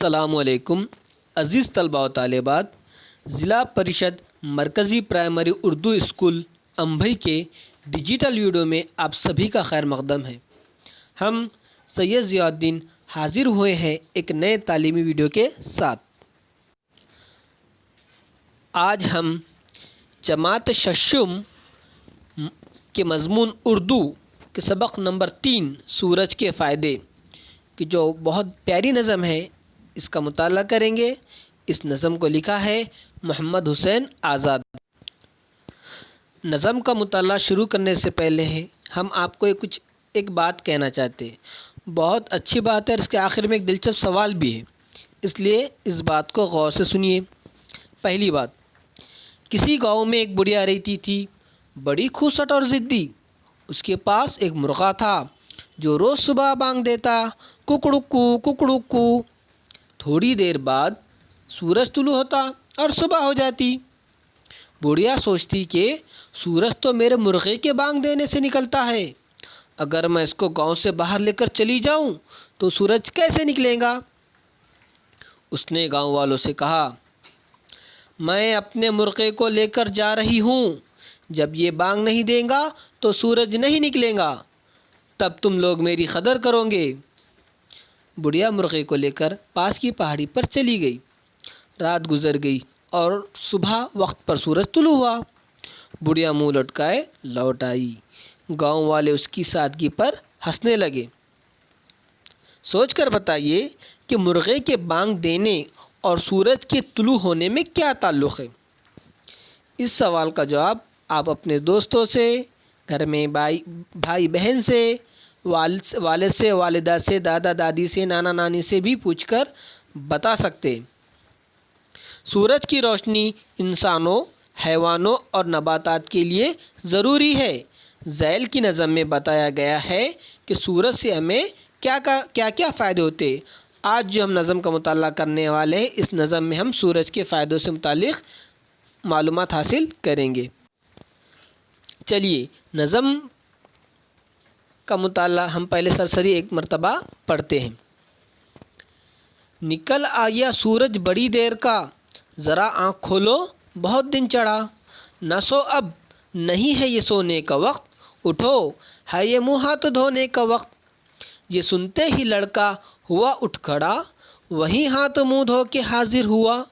السلام علیکم عزیز طلباء و طالبات، ضلع پریشد مرکزی پرائمری اردو اسکول امبئی کے ڈیجیٹل ویڈیو میں آپ سبھی کا خیر مقدم ہے۔ ہم سید ضیاء الدین حاضر ہوئے ہیں ایک نئے تعلیمی ویڈیو کے ساتھ۔ آج ہم جماعت ششم کے مضمون اردو کے سبق نمبر 3 سورج کے فائدے کی جو بہت پیاری نظم ہے اس کا مطالعہ کریں گے۔ اس نظم کو لکھا ہے محمد حسین آزاد۔ نظم کا مطالعہ شروع کرنے سے پہلے ہم آپ کو ایک بات کہنا چاہتے ہیں۔ بہت اچھی بات ہے، اس کے آخر میں ایک دلچسپ سوال بھی ہے، اس لیے اس بات کو غور سے سنیے۔ پہلی بات، کسی گاؤں میں ایک بڑھیا رہتی تھی، بڑی کھوسٹ اور ضدی۔ اس کے پاس ایک مرغا تھا جو روز صبح بانگ دیتا، ککڑکو ککڑکو۔ تھوڑی دیر بعد سورج طلوع ہوتا اور صبح ہو جاتی۔ بڑھیا سوچتی کہ سورج تو میرے مرغے کے بانگ دینے سے نکلتا ہے، اگر میں اس کو گاؤں سے باہر لے کر چلی جاؤں تو سورج کیسے نکلے گا؟ اس نے گاؤں والوں سے کہا، میں اپنے مرغے کو لے کر جا رہی ہوں، جب یہ بانگ نہیں دے گا تو سورج نہیں نکلے گا، تب تم لوگ میری قدر کرو گے۔ بڑھیا مرغے کو لے کر پاس کی پہاڑی پر چلی گئی۔ رات گزر گئی اور صبح وقت پر سورج طلوع ہوا۔ بڑھیا منہ لٹکائے لوٹ آئی۔ گاؤں والے اس کی سادگی پر ہنسنے لگے۔ سوچ کر بتائیے کہ مرغے کے بانگ دینے اور سورج کے طلوع ہونے میں کیا تعلق ہے؟ اس سوال کا جواب آپ اپنے دوستوں سے، گھر میں بھائی بہن سے، والد سے، والدہ سے، دادا دادی سے، نانا نانی سے بھی پوچھ کر بتا سکتے۔ سورج کی روشنی انسانوں، حیوانوں اور نباتات کے لیے ضروری ہے۔ ذیل کی نظم میں بتایا گیا ہے کہ سورج سے ہمیں کیا کیا فائدے ہوتے۔ آج جو ہم نظم کا مطالعہ کرنے والے ہیں، اس نظم میں ہم سورج کے فائدوں سے متعلق معلومات حاصل کریں گے۔ چلیے نظم کا مطالعہ ہم پہلے سرسری ایک مرتبہ پڑھتے ہیں۔ نکل آیا سورج بڑی دیر کا، ذرا آنکھ کھولو بہت دن چڑھا۔ نہ سو اب نہیں ہے یہ سونے کا وقت، اٹھو ہے یہ منہ ہاتھ دھونے کا وقت۔ یہ سنتے ہی لڑکا ہوا اٹھ کھڑا، وہیں ہاتھ منہ دھو کے حاضر ہوا۔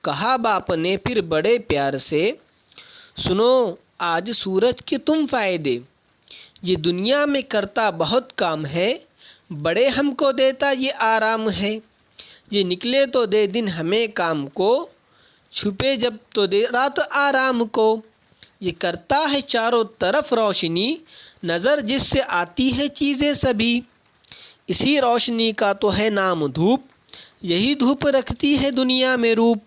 کہا باپ نے پھر بڑے پیار سے، سنو آج سورج کے تم فائدے۔ یہ دنیا میں کرتا بہت کام ہے، بڑے ہم کو دیتا یہ آرام ہے۔ یہ نکلے تو دے دن ہمیں کام کو، چھپے جب تو دے رات آرام کو۔ یہ کرتا ہے چاروں طرف روشنی، نظر جس سے آتی ہے چیزیں سبھی۔ اسی روشنی کا تو ہے نام دھوپ، یہی دھوپ رکھتی ہے دنیا میں روپ۔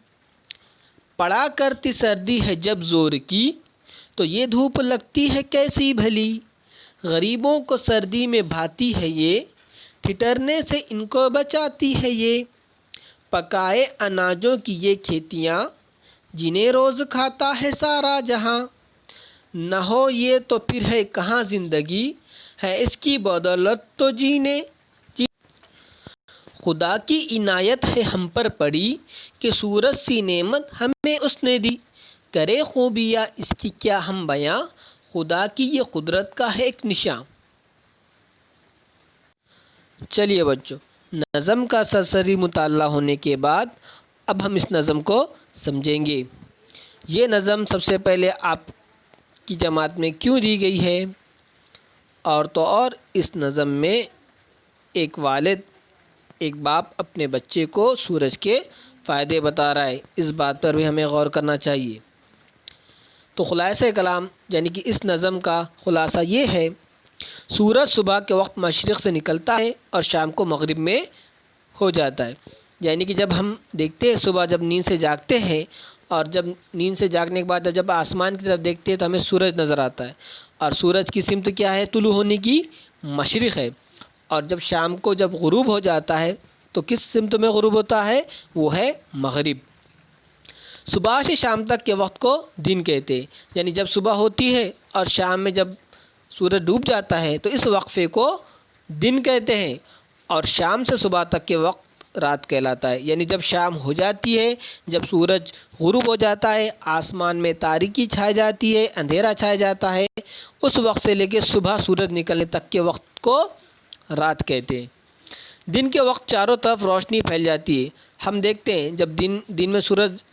پڑا کرتی سردی ہے جب زور کی، تو یہ دھوپ لگتی ہے کیسی بھلی۔ غریبوں کو سردی میں بھاتی ہے یہ، ٹھٹرنے سے ان کو بچاتی ہے یہ۔ پکائے اناجوں کی یہ کھیتیاں، جنہیں روز کھاتا ہے سارا جہاں۔ نہ ہو یہ تو پھر ہے کہاں زندگی، ہے اس کی بدولت تو جینے۔ خدا کی عنایت ہے ہم پر پڑی، کہ سورج سی نعمت ہمیں اس نے دی۔ کرے خوبیاں اس کی کیا ہم بیاں، خدا کی یہ قدرت کا ہے ایک نشاں۔ چلیے بچوں، نظم کا سرسری مطالعہ ہونے کے بعد اب ہم اس نظم کو سمجھیں گے۔ یہ نظم سب سے پہلے آپ کی جماعت میں کیوں دی گئی ہے؟ اور تو اور اس نظم میں ایک والد، ایک باپ اپنے بچے کو سورج کے فائدے بتا رہا ہے، اس بات پر بھی ہمیں غور کرنا چاہیے۔ تو خلاصہ کلام یعنی کہ اس نظم کا خلاصہ یہ ہے، سورج صبح کے وقت مشرق سے نکلتا ہے اور شام کو مغرب میں ہو جاتا ہے۔ یعنی کہ جب ہم دیکھتے ہیں صبح جب نیند سے جاگتے ہیں، اور جب نیند سے جاگنے کے بعد جب آسمان کی طرف دیکھتے ہیں تو ہمیں سورج نظر آتا ہے، اور سورج کی سمت کیا ہے؟ طلوع ہونے کی مشرق ہے۔ اور جب شام کو جب غروب ہو جاتا ہے تو کس سمت میں غروب ہوتا ہے؟ وہ ہے مغرب۔ صبح سے شام تک کے وقت کو دن کہتے ہیں، یعنی جب صبح ہوتی ہے اور شام میں جب سورج ڈوب جاتا ہے تو اس وقفے کو دن کہتے ہیں، اور شام سے صبح تک کے وقت رات کہلاتا ہے، یعنی جب شام ہو جاتی ہے، جب سورج غروب ہو جاتا ہے، آسمان میں تاریکی چھا جاتی ہے، اندھیرا چھا جاتا ہے، اس وقت سے لے کے صبح سورج نکلنے تک کے وقت کو رات کہتے ہیں۔ دن کے وقت چاروں طرف روشنی پھیل جاتی ہے۔ ہم دیکھتے ہیں جب دن میں سورج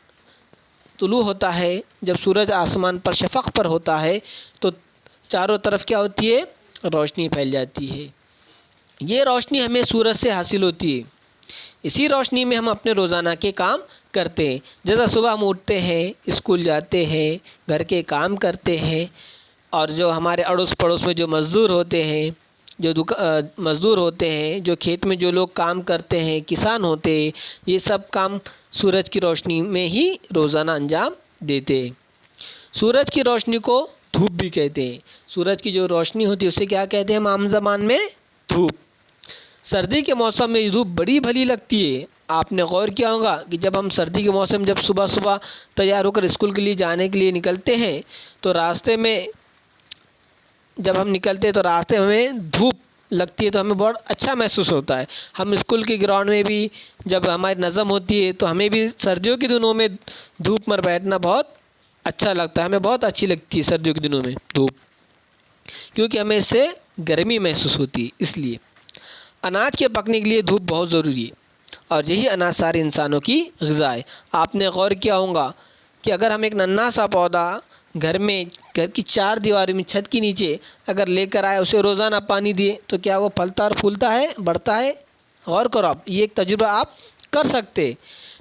طلوع ہوتا ہے، جب سورج آسمان پر شفق پر ہوتا ہے تو چاروں طرف کیا ہوتی ہے؟ روشنی پھیل جاتی ہے۔ یہ روشنی ہمیں سورج سے حاصل ہوتی ہے، اسی روشنی میں ہم اپنے روزانہ کے کام کرتے ہیں۔ جیسا صبح ہم اٹھتے ہیں، اسکول جاتے ہیں، گھر کے کام کرتے ہیں، اور جو ہمارے اڑوس پڑوس میں جو مزدور ہوتے ہیں، جو کھیت میں جو لوگ کام کرتے ہیں، کسان ہوتے ہیں، یہ سب کام سورج کی روشنی میں ہی روزانہ انجام دیتے ہیں۔ سورج کی روشنی کو دھوپ بھی کہتے ہیں۔ سورج کی جو روشنی ہوتی ہے اسے کیا کہتے ہیں ہم عام زبان میں؟ دھوپ۔ سردی کے موسم میں یہ دھوپ بڑی بھلی لگتی ہے۔ آپ نے غور کیا ہوگا کہ جب ہم سردی کے موسم جب صبح تیار ہو کر اسکول کے لیے جانے کے لیے نکلتے ہیں تو راستے میں جب ہم نکلتے ہیں تو راستے میں دھوپ لگتی ہے تو ہمیں بہت اچھا محسوس ہوتا ہے۔ ہم اسکول کے گراؤنڈ میں بھی جب ہماری نظم ہوتی ہے تو ہمیں بھی سردیوں کے دنوں میں دھوپ میں بیٹھنا بہت اچھا لگتا ہے، ہمیں بہت اچھی لگتی ہے سردیوں کے دنوں میں دھوپ، کیونکہ ہمیں اس سے گرمی محسوس ہوتی ہے۔ اس لیے اناج کے پکنے کے لیے دھوپ بہت ضروری ہے، اور یہی اناج سارے انسانوں کی غذا ہے۔ آپ نے غور کیا ہوگا کہ اگر ہم ایک ننھا سا پودا گھر کی چار دیواری میں چھت کے نیچے اگر لے کر آئے، اسے روزانہ پانی دیے تو کیا وہ پھلتا اور پھولتا ہے، بڑھتا ہے؟ غور کرو آپ، یہ ایک تجربہ آپ کر سکتے۔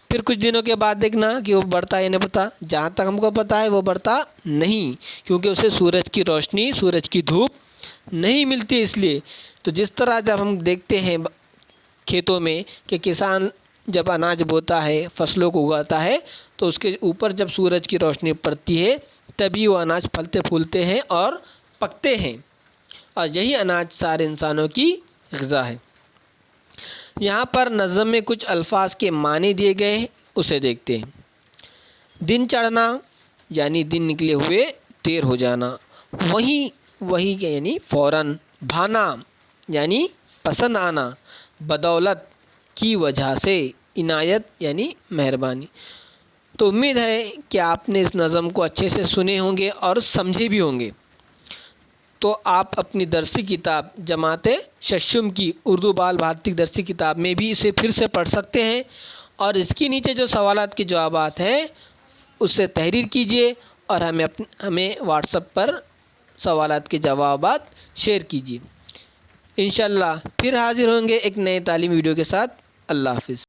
پھر کچھ دنوں کے بعد دیکھنا کہ وہ بڑھتا ہے یا نہیں بڑھتا۔ جہاں تک ہم کو پتہ ہے وہ بڑھتا نہیں، کیونکہ اسے سورج کی روشنی، سورج کی دھوپ نہیں ملتی۔ اس لیے تو جس طرح جب ہم دیکھتے ہیں کھیتوں میں کہ کسان جب اناج بوتا ہے، فصلوں کو اگاتا ہے، تو اس کے اوپر جب سورج کی روشنی پڑتی ہے تبھی وہ اناج پھلتے پھولتے ہیں اور پکتے ہیں، اور یہی اناج سارے انسانوں کی غذا ہے۔ یہاں پر نظم میں کچھ الفاظ کے معنی دیے گئے ہیں، اسے دیکھتے ہیں۔ دن چڑھنا یعنی دن نکلے ہوئے دیر ہو جانا، وہی یعنی فوراً، بھانا یعنی پسند آنا، بدولت کی وجہ سے، عنایت یعنی مہربانی۔ تو امید ہے کہ آپ نے اس نظم کو اچھے سے سنے ہوں گے اور سمجھے بھی ہوں گے۔ تو آپ اپنی درسی کتاب جماعت ششم کی اردو بال بھارتی درسی کتاب میں بھی اسے پھر سے پڑھ سکتے ہیں، اور اس کے نیچے جو سوالات کے جوابات ہیں اس سے تحریر کیجیے اور ہمیں واٹس ایپ پر سوالات کے جوابات شیئر کیجیے۔ انشاءاللہ پھر حاضر ہوں گے ایک نئے تعلیمی ویڈیو کے ساتھ۔ اللہ حافظ۔